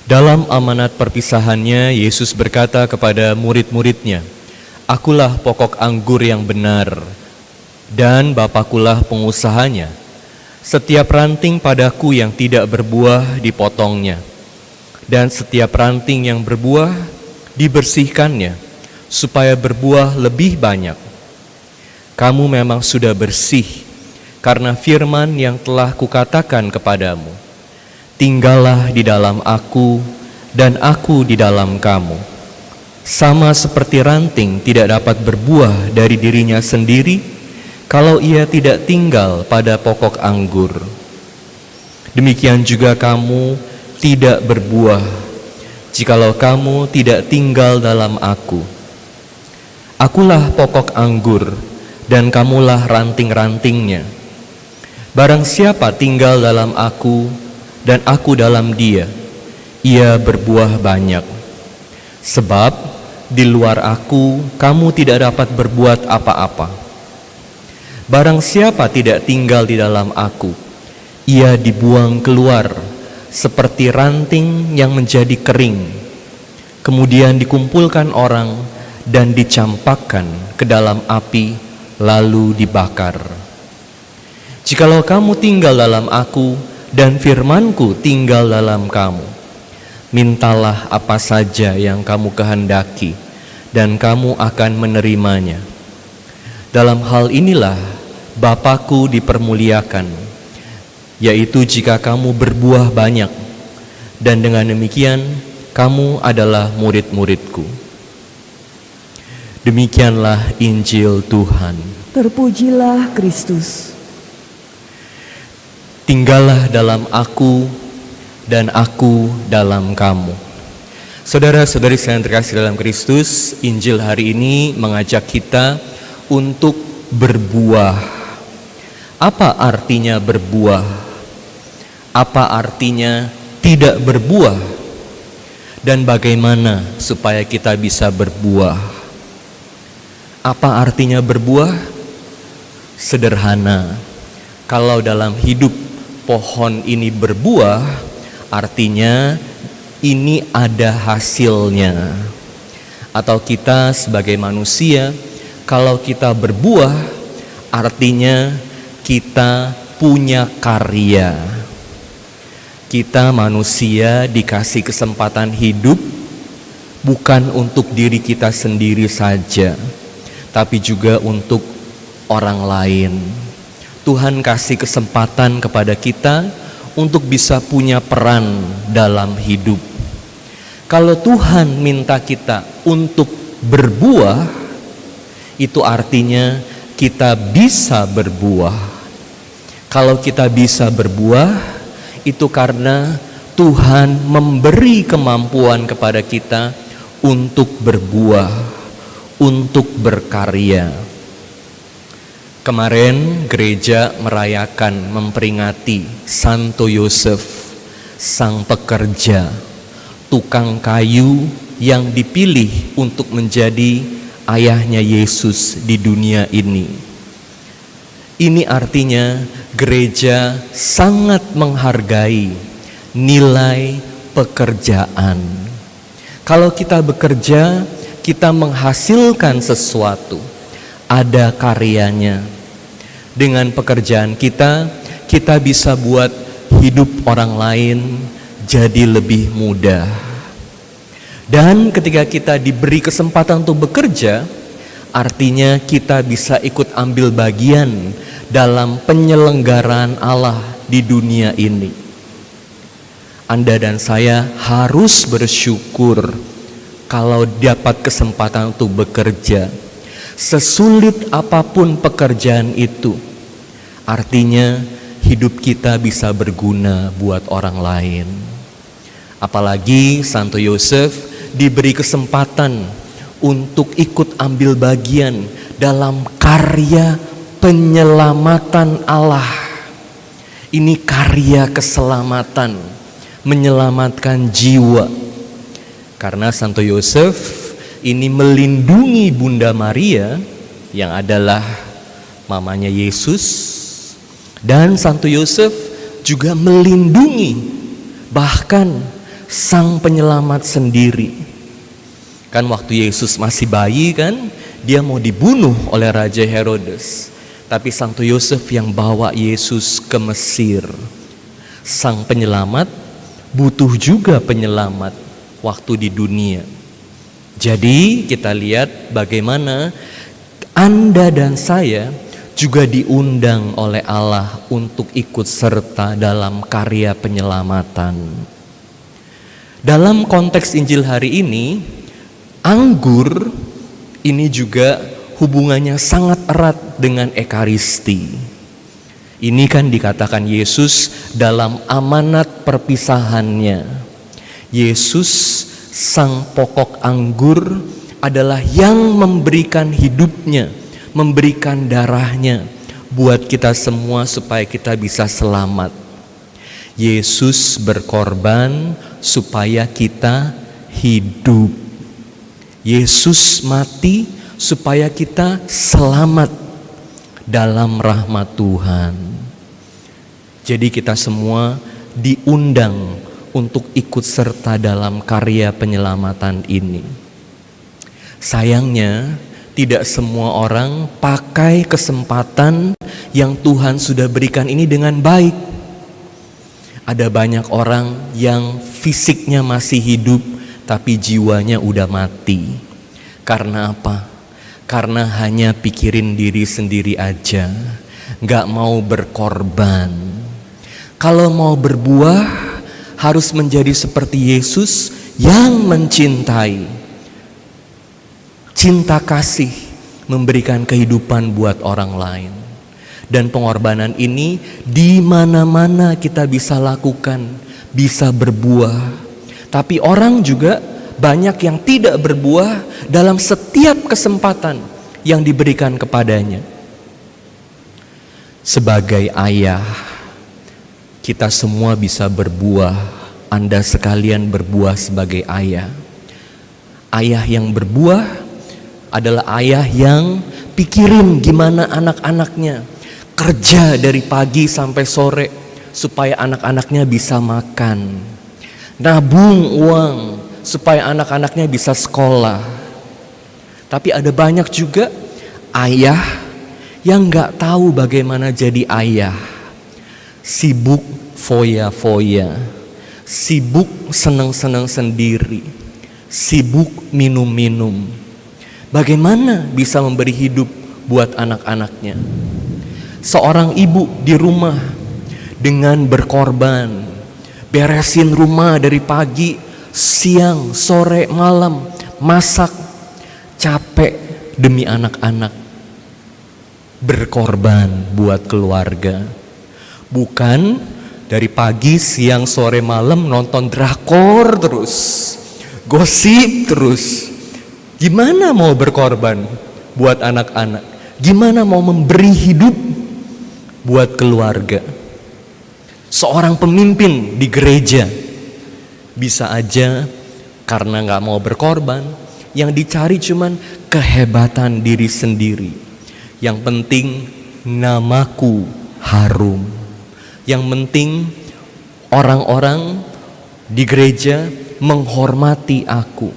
Dalam amanat perpisahannya, Yesus berkata kepada murid-muridnya, "Akulah pokok anggur yang benar, dan Bapakulah pengusahanya. Setiap ranting padaku yang tidak berbuah dipotongnya, dan setiap ranting yang berbuah dibersihkannya, supaya berbuah lebih banyak. Kamu memang sudah bersih karena firman yang telah kukatakan kepadamu. Tinggallah di dalam aku, dan aku di dalam kamu. Sama seperti ranting tidak dapat berbuah dari dirinya sendiri, kalau ia tidak tinggal pada pokok anggur. Demikian juga kamu tidak berbuah, jikalau kamu tidak tinggal dalam aku. Akulah pokok anggur, dan kamulah ranting-rantingnya. Barang siapa tinggal dalam aku, dan aku dalam dia, ia berbuah banyak. Sebab di luar aku, kamu tidak dapat berbuat apa-apa. Barang siapa tidak tinggal di dalam aku, ia dibuang keluar seperti ranting yang menjadi kering, kemudian dikumpulkan orang dan dicampakkan ke dalam api, lalu dibakar. Jikalau kamu tinggal dalam aku, dan firmanku tinggal dalam kamu, mintalah apa saja yang kamu kehendaki, dan kamu akan menerimanya. Dalam hal inilah Bapakku dipermuliakan, yaitu jika kamu berbuah banyak, dan dengan demikian kamu adalah murid-muridku." Demikianlah Injil Tuhan. Terpujilah Kristus. Tinggallah dalam aku, dan aku dalam kamu. Saudara-saudari yang terkasih dalam Kristus, Injil hari ini mengajak kita untuk berbuah. Apa artinya berbuah? Apa artinya tidak berbuah? Dan bagaimana supaya kita bisa berbuah? Apa artinya berbuah? Sederhana. Kalau dalam hidup pohon ini berbuah, artinya ini ada hasilnya. Atau kita sebagai manusia, kalau kita berbuah, artinya kita punya karya. Kita manusia dikasih kesempatan hidup bukan untuk diri kita sendiri saja, tapi juga untuk orang lain. Tuhan kasih kesempatan kepada kita untuk bisa punya peran dalam hidup. Kalau Tuhan minta kita untuk berbuah, itu artinya kita bisa berbuah. Kalau kita bisa berbuah, itu karena Tuhan memberi kemampuan kepada kita untuk berbuah, untuk berkarya. Kemarin gereja merayakan, memperingati Santo Yosef, sang pekerja, tukang kayu yang dipilih untuk menjadi ayahnya Yesus di dunia ini. Ini artinya gereja sangat menghargai nilai pekerjaan. Kalau kita bekerja, kita menghasilkan sesuatu, ada karyanya. Dengan pekerjaan kita, kita bisa buat hidup orang lain jadi lebih mudah. Dan ketika kita diberi kesempatan untuk bekerja, artinya kita bisa ikut ambil bagian dalam penyelenggaraan Allah di dunia ini. Anda dan saya harus bersyukur kalau dapat kesempatan untuk bekerja. Sesulit apapun pekerjaan itu, artinya hidup kita bisa berguna buat orang lain. Apalagi Santo Yosef diberi kesempatan untuk ikut ambil bagian dalam karya penyelamatan Allah. Ini karya keselamatan, menyelamatkan jiwa. Karena Santo Yosef ini melindungi Bunda Maria yang adalah mamanya Yesus, dan Santo Yosef juga melindungi bahkan Sang Penyelamat sendiri. Kan waktu Yesus masih bayi kan, dia mau dibunuh oleh Raja Herodes. Tapi Santo Yosef yang bawa Yesus ke Mesir. Sang Penyelamat butuh juga penyelamat waktu di dunia. Jadi kita lihat bagaimana Anda dan saya juga diundang oleh Allah untuk ikut serta dalam karya penyelamatan. Dalam konteks Injil hari ini, anggur ini juga hubungannya sangat erat dengan Ekaristi. Ini kan dikatakan Yesus dalam amanat perpisahannya. Yesus, sang pokok anggur, adalah yang memberikan hidupnya, memberikan darahnya buat kita semua supaya kita bisa selamat. Yesus berkorban supaya kita hidup. Yesus mati supaya kita selamat dalam rahmat Tuhan. Jadi kita semua diundang untuk ikut serta dalam karya penyelamatan ini. Sayangnya tidak semua orang pakai kesempatan yang Tuhan sudah berikan ini dengan baik. Ada banyak orang yang fisiknya masih hidup tapi jiwanya udah mati. Karena apa? Karena hanya pikirin diri sendiri aja, gak mau berkorban. Kalau mau berbuah, harus menjadi seperti Yesus yang mencintai. Cinta kasih memberikan kehidupan buat orang lain. Dan pengorbanan ini di mana-mana kita bisa lakukan, bisa berbuah. Tapi orang juga banyak yang tidak berbuah dalam setiap kesempatan yang diberikan kepadanya. Sebagai ayah, kita semua bisa berbuah. Anda sekalian berbuah sebagai ayah. Ayah yang berbuah adalah ayah yang pikirin gimana anak-anaknya, kerja dari pagi sampai sore supaya anak-anaknya bisa makan, nabung uang supaya anak-anaknya bisa sekolah. Tapi ada banyak juga ayah yang gak tahu bagaimana jadi ayah. Sibuk foya-foya, sibuk senang-senang sendiri, sibuk minum-minum. Bagaimana bisa memberi hidup buat anak-anaknya? Seorang ibu di rumah dengan berkorban, beresin rumah dari pagi, siang, sore, malam, masak, capek demi anak-anak, berkorban buat keluarga. Bukan dari pagi, siang, sore, malam nonton drakor terus, gosip terus. Gimana mau berkorban buat anak-anak? Gimana mau memberi hidup buat keluarga? Seorang pemimpin di gereja bisa aja karena gak mau berkorban, yang dicari cuman kehebatan diri sendiri. Yang penting namaku harum. Yang penting orang-orang di gereja menghormati aku.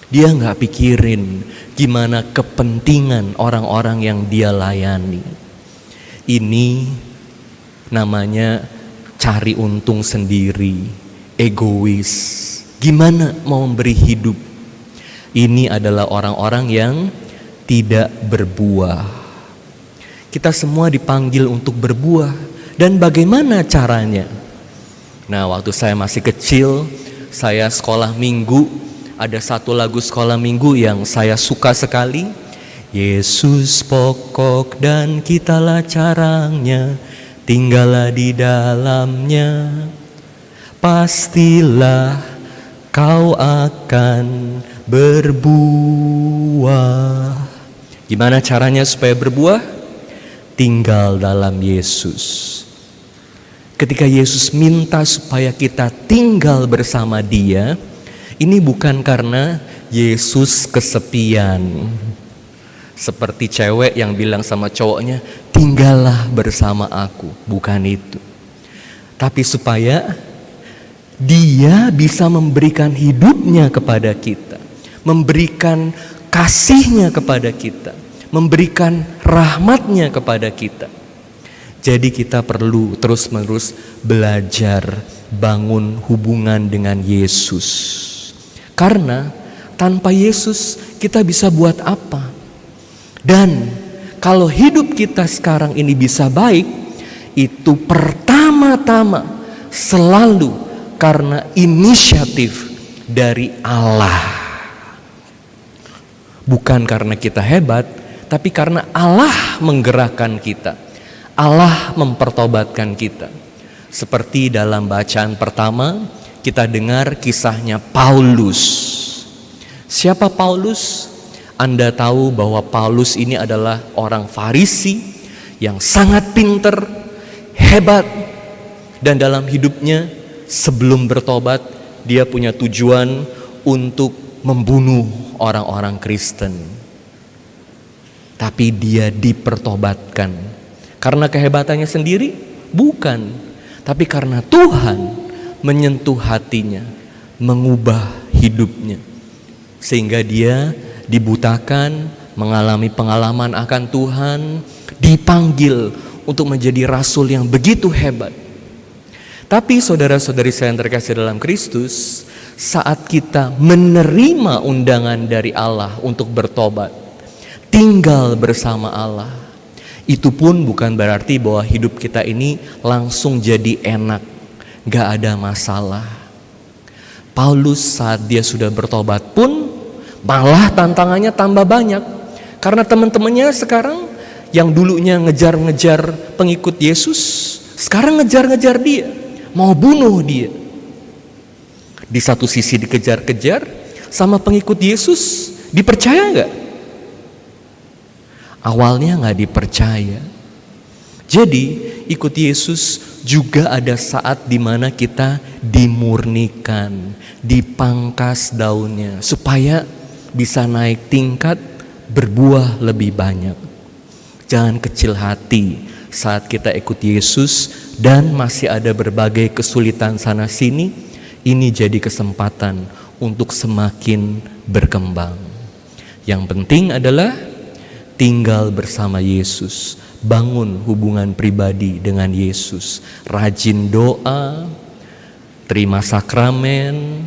Dia gak pikirin gimana kepentingan orang-orang yang dia layani. Ini namanya cari untung sendiri, egois. Gimana mau memberi hidup? Ini adalah orang-orang yang tidak berbuah. Kita semua dipanggil untuk berbuah. Dan bagaimana caranya? Nah, waktu saya masih kecil, saya sekolah minggu. Ada satu lagu sekolah minggu yang saya suka sekali. Yesus pokok dan kitalah carangnya, tinggallah di dalamnya, pastilah kau akan berbuah. Gimana caranya supaya berbuah? Tinggal dalam Yesus. Ketika Yesus minta supaya kita tinggal bersama Dia, ini bukan karena Yesus kesepian. Seperti cewek yang bilang sama cowoknya, tinggallah bersama aku. Bukan itu. Tapi supaya Dia bisa memberikan hidupnya kepada kita, memberikan kasihnya kepada kita, memberikan rahmatnya kepada kita. Jadi kita perlu terus-menerus belajar bangun hubungan dengan Yesus. Karena tanpa Yesus kita bisa buat apa? Dan kalau hidup kita sekarang ini bisa baik, itu pertama-tama selalu karena inisiatif dari Allah. Bukan karena kita hebat, tapi karena Allah menggerakkan kita. Allah mempertobatkan kita. Seperti dalam bacaan pertama, kita dengar kisahnya Paulus. Siapa Paulus? Anda tahu bahwa Paulus ini adalah orang Farisi yang sangat pinter, hebat, dan dalam hidupnya sebelum bertobat dia punya tujuan untuk membunuh orang-orang Kristen. Tapi dia dipertobatkan. Karena kehebatannya sendiri? Bukan. Tapi karena Tuhan menyentuh hatinya, mengubah hidupnya. Sehingga dia dibutakan, mengalami pengalaman akan Tuhan, dipanggil untuk menjadi rasul yang begitu hebat. Tapi saudara-saudari saya yang terkasih dalam Kristus, saat kita menerima undangan dari Allah untuk bertobat, tinggal bersama Allah, itu pun bukan berarti bahwa hidup kita ini langsung jadi enak, gak ada masalah. Paulus saat dia sudah bertobat pun malah tantangannya tambah banyak. Karena teman-temannya sekarang yang dulunya ngejar-ngejar pengikut Yesus, sekarang ngejar-ngejar dia, mau bunuh dia. Di satu sisi dikejar-kejar, sama pengikut Yesus dipercaya gak? Awalnya gak dipercaya. Jadi ikut Yesus juga ada saat dimana kita dimurnikan, dipangkas daunnya, supaya bisa naik tingkat, berbuah lebih banyak. Jangan kecil hati saat kita ikut Yesus dan masih ada berbagai kesulitan sana sini. Ini jadi kesempatan untuk semakin berkembang. Yang penting adalah tinggal bersama Yesus, bangun hubungan pribadi dengan Yesus, rajin doa, terima sakramen,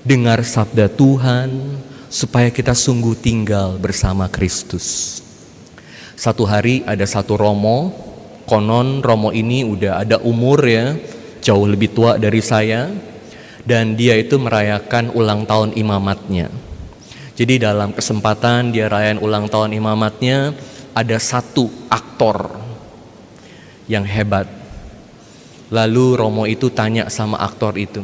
dengar sabda Tuhan, supaya kita sungguh tinggal bersama Kristus. Satu hari ada satu romo, konon romo ini udah ada umur ya, jauh lebih tua dari saya, dan dia itu merayakan ulang tahun imamatnya. Jadi dalam kesempatan dia rayain ulang tahun imamatnya, ada satu aktor yang hebat. Lalu romo itu tanya sama aktor itu,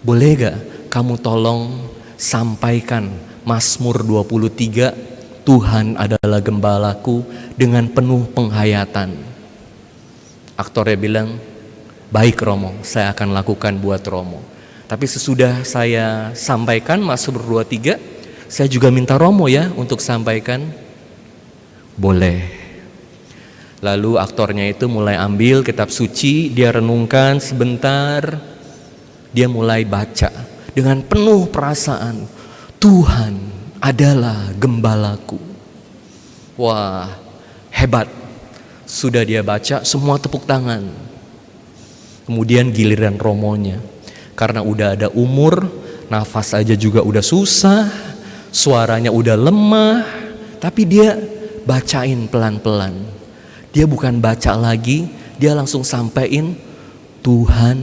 boleh gak kamu tolong sampaikan Mazmur 23, Tuhan adalah gembalaku, dengan penuh penghayatan. Aktornya bilang, baik Romo, saya akan lakukan buat Romo. Tapi sesudah saya sampaikan Mazmur 23, saya juga minta Romo ya untuk sampaikan. Boleh. Lalu aktornya itu mulai ambil kitab suci, dia renungkan sebentar, dia mulai baca dengan penuh perasaan, Tuhan adalah gembalaku. Wah, hebat. Sudah dia baca, semua tepuk tangan. Kemudian giliran romonya. Karena udah ada umur, nafas aja juga udah susah, suaranya udah lemah, tapi dia bacain pelan-pelan. Dia bukan baca lagi, dia langsung sampein, Tuhan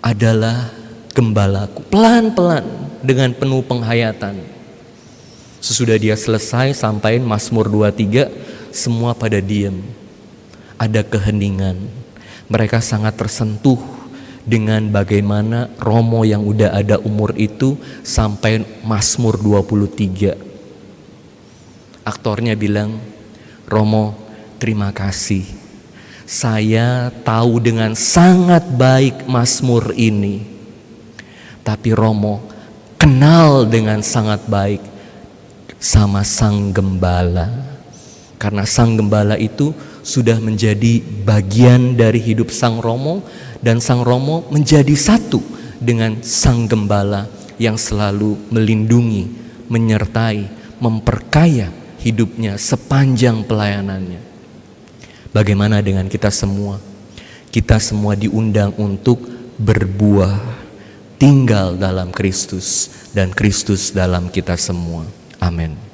adalah gembalaku. Pelan-pelan dengan penuh penghayatan. Sesudah dia selesai sampaiin Mazmur 23, semua pada diam. Ada keheningan. Mereka sangat tersentuh dengan bagaimana romo yang udah ada umur itu sampai Mazmur 23. Aktornya bilang, Romo, terima kasih. Saya tahu dengan sangat baik Mazmur ini. Tapi Romo kenal dengan sangat baik sama Sang Gembala. Karena Sang Gembala itu sudah menjadi bagian dari hidup Sang Romo, dan Sang Romo menjadi satu dengan Sang Gembala yang selalu melindungi, menyertai, memperkaya hidupnya sepanjang pelayanannya. Bagaimana dengan kita semua? Kita semua diundang untuk berbuah, tinggal dalam Kristus, dan Kristus dalam kita semua. Amin.